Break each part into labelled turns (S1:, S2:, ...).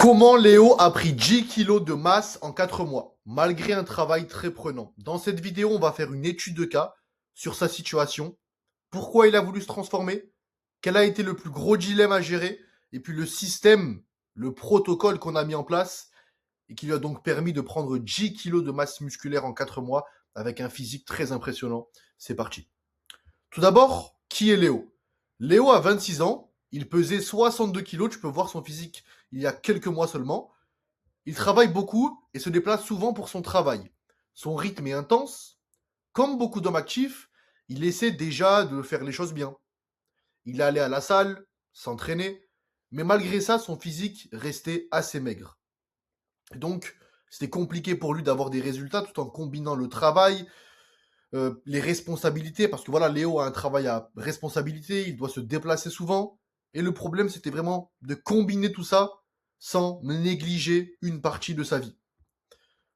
S1: Comment Léo a pris 10 kilos de masse en 4 mois, malgré un travail très prenant? Dans cette vidéo, on va faire une étude de cas sur sa situation, pourquoi il a voulu se transformer, quel a été le plus gros dilemme à gérer, et puis le système, le protocole qu'on a mis en place, et qui lui a donc permis de prendre 10 kilos de masse musculaire en 4 mois, avec un physique très impressionnant. C'est parti. Tout d'abord, qui est Léo? Léo a 26 ans, il pesait 62 kilos, tu peux voir son physique il y a quelques mois seulement. Il travaille beaucoup et se déplace souvent pour son travail. Son rythme est intense. Comme beaucoup d'hommes actifs, il essaie déjà de faire les choses bien. Il allait à la salle, s'entraîner, mais malgré ça, son physique restait assez maigre. Et donc, c'était compliqué pour lui d'avoir des résultats tout en combinant le travail, les responsabilités, parce que voilà, Léo a un travail à responsabilité, il doit se déplacer souvent. Et le problème, c'était vraiment de combiner tout ça sans négliger une partie de sa vie.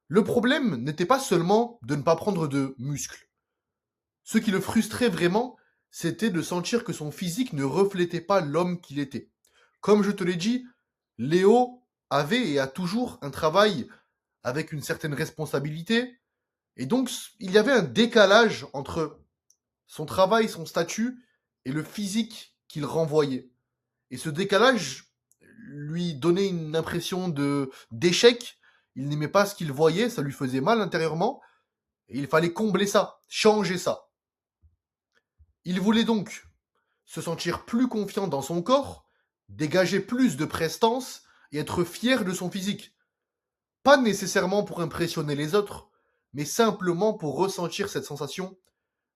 S1: Le problème n'était pas seulement de ne pas prendre de muscles. Ce qui le frustrait vraiment, c'était de sentir que son physique ne reflétait pas l'homme qu'il était. Comme je te l'ai dit, Léo avait et a toujours un travail avec une certaine responsabilité, et donc il y avait un décalage entre son travail, son statut et le physique qu'il renvoyait. Et ce décalage lui donnait une impression de d'échec. Il n'aimait pas ce qu'il voyait, ça lui faisait mal intérieurement. Et il fallait combler ça, changer ça. Il voulait donc se sentir plus confiant dans son corps, dégager plus de prestance et être fier de son physique. Pas nécessairement pour impressionner les autres, mais simplement pour ressentir cette sensation: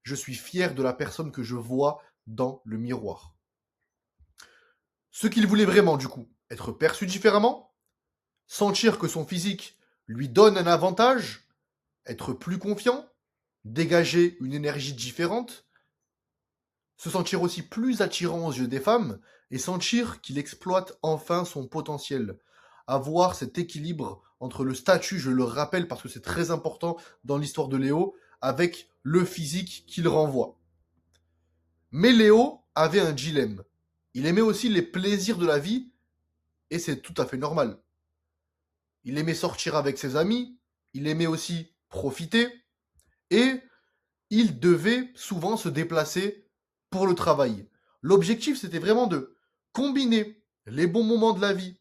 S1: je suis fier de la personne que je vois dans le miroir. Ce qu'il voulait vraiment du coup, être perçu différemment, sentir que son physique lui donne un avantage, être plus confiant, dégager une énergie différente, se sentir aussi plus attirant aux yeux des femmes et sentir qu'il exploite enfin son potentiel. Avoir cet équilibre entre le statut, je le rappelle parce que c'est très important dans l'histoire de Léo, avec le physique qu'il renvoie. Mais Léo avait un dilemme. Il aimait aussi les plaisirs de la vie et c'est tout à fait normal. Il aimait sortir avec ses amis, il aimait aussi profiter et il devait souvent se déplacer pour le travail. L'objectif, c'était vraiment de combiner les bons moments de la vie,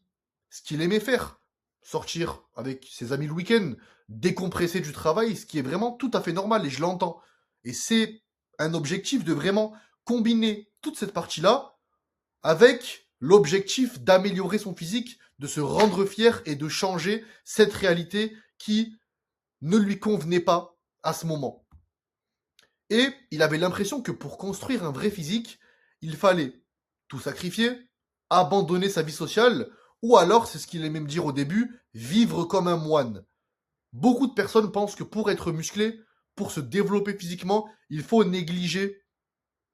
S1: ce qu'il aimait faire, sortir avec ses amis le week-end, décompresser du travail, ce qui est vraiment tout à fait normal et je l'entends. Et c'est un objectif de vraiment combiner toute cette partie-là avec l'objectif d'améliorer son physique, de se rendre fier et de changer cette réalité qui ne lui convenait pas à ce moment. Et il avait l'impression que pour construire un vrai physique, il fallait tout sacrifier, abandonner sa vie sociale, ou alors, c'est ce qu'il aimait me dire au début, vivre comme un moine. Beaucoup de personnes pensent que pour être musclé, pour se développer physiquement, il faut négliger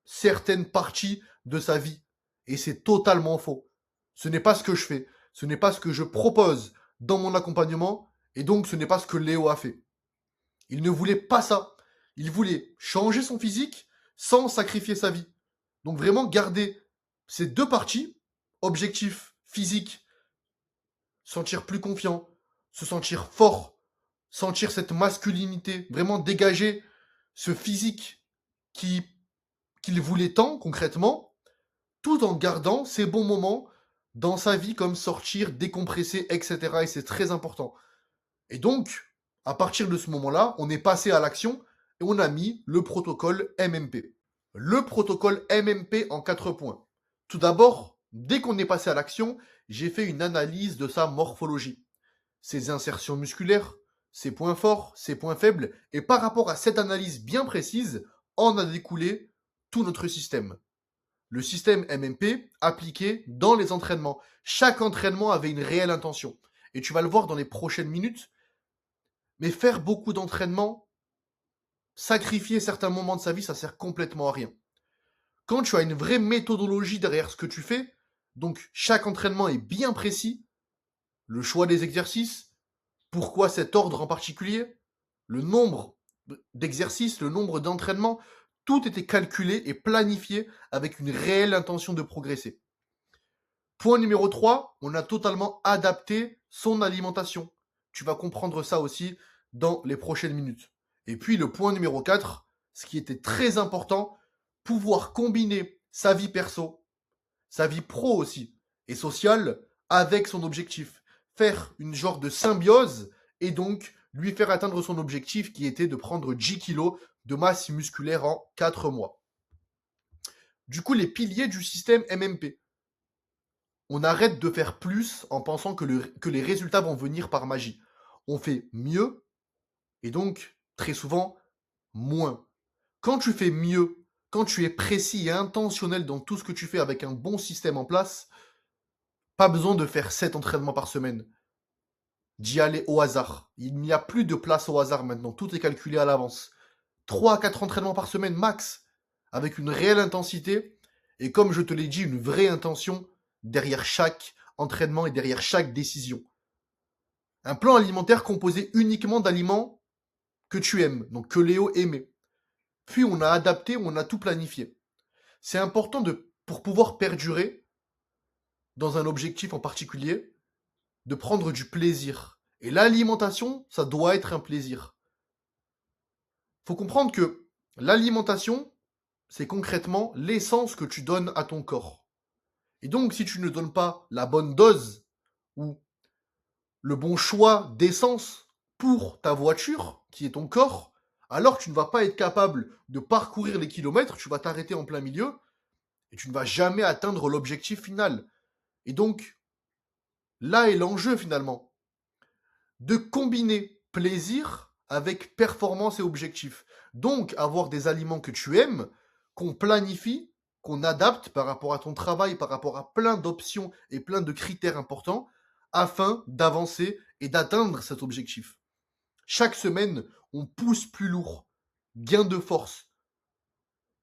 S1: certaines parties de sa vie. Et c'est totalement faux. Ce n'est pas ce que je fais. Ce n'est pas ce que je propose dans mon accompagnement. Et donc, ce n'est pas ce que Léo a fait. Il ne voulait pas ça. Il voulait changer son physique sans sacrifier sa vie. Donc vraiment garder ces deux parties, objectif physique, sentir plus confiant, se sentir fort, sentir cette masculinité, vraiment dégager ce physique qui qu'il voulait tant concrètement, tout en gardant ses bons moments dans sa vie comme sortir, décompresser, etc. Et c'est très important. Et donc, à partir de ce moment-là, on est passé à l'action et on a mis le protocole MMP. Le protocole MMP en 4 points. Tout d'abord, dès qu'on est passé à l'action, j'ai fait une analyse de sa morphologie, ses insertions musculaires, ses points forts, ses points faibles, et par rapport à cette analyse bien précise, en a découlé tout notre système. Le système MMP appliqué dans les entraînements. Chaque entraînement avait une réelle intention. Et tu vas le voir dans les prochaines minutes, mais faire beaucoup d'entraînement, sacrifier certains moments de sa vie, ça sert complètement à rien. Quand tu as une vraie méthodologie derrière ce que tu fais, donc chaque entraînement est bien précis, le choix des exercices, pourquoi cet ordre en particulier, le nombre d'exercices, le nombre d'entraînements, tout était calculé et planifié avec une réelle intention de progresser. Point numéro 3, on a totalement adapté son alimentation. Tu vas comprendre ça aussi dans les prochaines minutes. Et puis le point numéro 4, ce qui était très important, pouvoir combiner sa vie perso, sa vie pro aussi, et sociale, avec son objectif. Faire une genre de symbiose et donc lui faire atteindre son objectif qui était de prendre 10 kilos de masse musculaire en 4 mois. Du coup, les piliers du système MMP. On arrête de faire plus en pensant que les résultats vont venir par magie. On fait mieux et donc, très souvent, moins. Quand tu fais mieux, quand tu es précis et intentionnel dans tout ce que tu fais avec un bon système en place, pas besoin de faire 7 entraînements par semaine, d'y aller au hasard. Il n'y a plus de place au hasard maintenant, tout est calculé à l'avance. 3 à 4 entraînements par semaine max, avec une réelle intensité, et comme je te l'ai dit, une vraie intention derrière chaque entraînement et derrière chaque décision. Un plan alimentaire composé uniquement d'aliments que tu aimes, donc que Léo aimait. Puis on a adapté, on a tout planifié. C'est important pour pouvoir perdurer dans un objectif en particulier, de prendre du plaisir. Et l'alimentation, ça doit être un plaisir. Faut comprendre que l'alimentation, c'est concrètement l'essence que tu donnes à ton corps. Et donc, si tu ne donnes pas la bonne dose ou le bon choix d'essence pour ta voiture, qui est ton corps, alors tu ne vas pas être capable de parcourir les kilomètres, tu vas t'arrêter en plein milieu et tu ne vas jamais atteindre l'objectif final. Et donc, là est l'enjeu finalement, de combiner plaisir avec performance et objectif. Donc, avoir des aliments que tu aimes, qu'on planifie, qu'on adapte par rapport à ton travail, par rapport à plein d'options et plein de critères importants, afin d'avancer et d'atteindre cet objectif. Chaque semaine, on pousse plus lourd. Gain de force.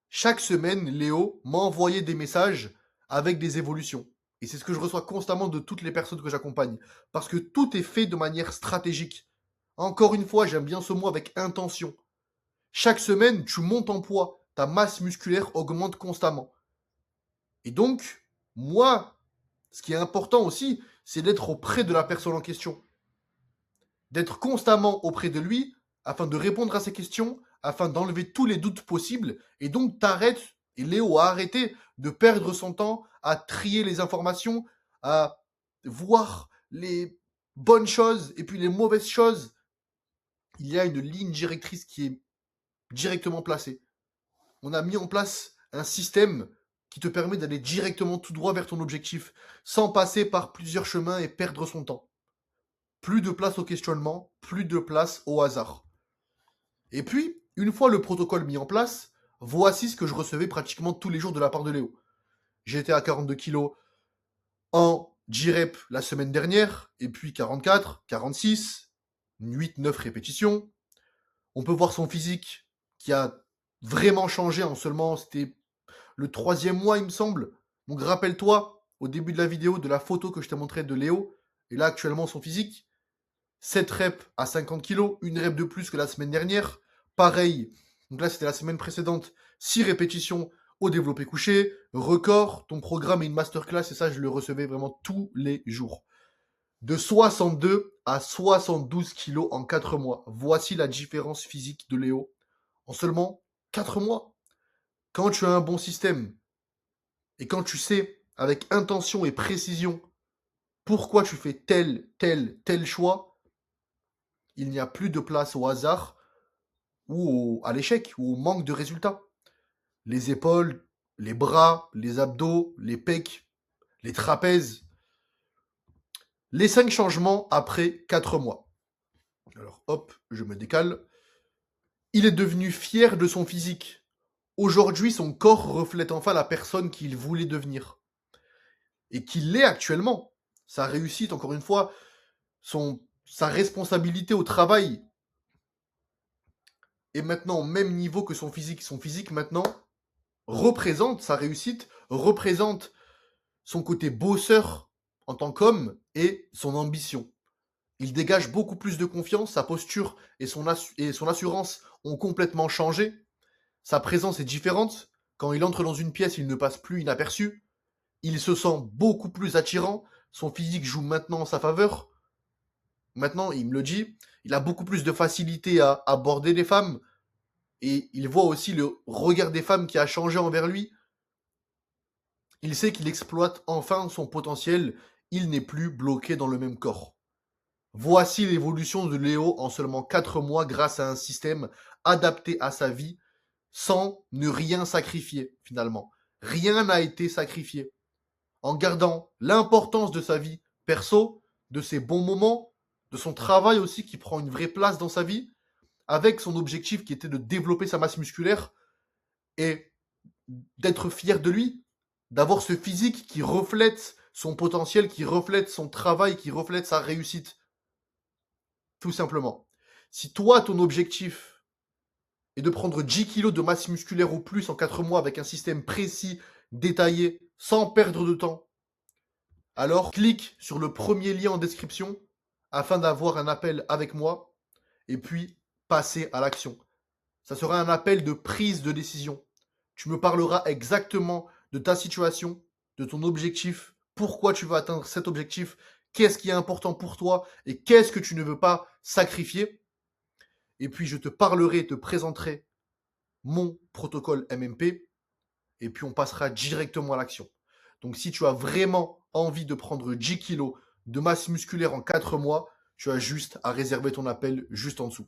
S1: Chaque semaine, Léo m'a envoyé des messages avec des évolutions. Et c'est ce que je reçois constamment de toutes les personnes que j'accompagne. Parce que tout est fait de manière stratégique. Encore une fois, j'aime bien ce mot avec intention. Chaque semaine, tu montes en poids. Ta masse musculaire augmente constamment. Et donc, moi, ce qui est important aussi, c'est d'être auprès de la personne en question. D'être constamment auprès de lui afin de répondre à ses questions, afin d'enlever tous les doutes possibles. Et donc, t'arrêtes, et Léo a arrêté de perdre son temps à trier les informations, à voir les bonnes choses et puis les mauvaises choses. Il y a une ligne directrice qui est directement placée. On a mis en place un système qui te permet d'aller directement tout droit vers ton objectif, sans passer par plusieurs chemins et perdre son temps. Plus de place au questionnement, plus de place au hasard. Et puis, une fois le protocole mis en place, voici ce que je recevais pratiquement tous les jours de la part de Léo. J'étais à 42 kilos en 10 reps la semaine dernière, et puis 44, 46, 8-9 répétitions. On peut voir son physique qui a vraiment changé en seulement, c'était le 3e mois, il me semble. Donc rappelle-toi, au début de la vidéo, de la photo que je t'ai montrée de Léo, et là actuellement son physique. 7 reps à 50 kilos, une rep de plus que la semaine dernière. Pareil, donc là c'était la semaine précédente, 6 répétitions au développé couché, record, ton programme est une masterclass et ça je le recevais vraiment tous les jours. De 62 à 72 kilos en 4 mois. Voici la différence physique de Léo en seulement 4 mois. Quand tu as un bon système et quand tu sais avec intention et précision pourquoi tu fais tel choix, il n'y a plus de place au hasard ou à l'échec ou au manque de résultats. Les épaules, les bras, les abdos, les pecs, les trapèzes. Les 5 changements après 4 mois. Alors hop, je me décale. Il est devenu fier de son physique. Aujourd'hui, son corps reflète enfin la personne qu'il voulait devenir. Et qu'il l'est actuellement. Sa réussite, encore une fois, sa responsabilité au travail est maintenant au même niveau que son physique. Son physique, maintenant, représente sa réussite, représente son côté bosseur en tant qu'homme et son ambition. Il dégage beaucoup plus de confiance, sa posture et son assurance ont complètement changé. Sa présence est différente. Quand il entre dans une pièce, il ne passe plus inaperçu. il se sent beaucoup plus attirant, son physique joue maintenant en sa faveur. Maintenant, il me le dit, il a beaucoup plus de facilité à aborder les femmes et il voit aussi le regard des femmes qui a changé envers lui. Il sait qu'il exploite enfin son potentiel, il n'est plus bloqué dans le même corps. Voici l'évolution de Léo en seulement 4 mois grâce à un système adapté à sa vie sans ne rien sacrifier finalement. Rien n'a été sacrifié. En gardant l'importance de sa vie perso, de ses bons moments, de son travail aussi qui prend une vraie place dans sa vie, avec son objectif qui était de développer sa masse musculaire et d'être fier de lui, d'avoir ce physique qui reflète son potentiel, qui reflète son travail, qui reflète sa réussite. Tout simplement. Si toi, ton objectif est de prendre 10 kilos de masse musculaire ou plus en 4 mois avec un système précis, détaillé, sans perdre de temps, alors clique sur le premier lien en description afin d'avoir un appel avec moi et puis passer à l'action. Ça sera un appel de prise de décision. Tu me parleras exactement de ta situation, de ton objectif, pourquoi tu veux atteindre cet objectif, qu'est-ce qui est important pour toi et qu'est-ce que tu ne veux pas sacrifier. Et puis je te parlerai et te présenterai mon protocole MMP et puis on passera directement à l'action. Donc si tu as vraiment envie de prendre 10 kilos de masse musculaire en 4 mois, tu as juste à réserver ton appel juste en dessous.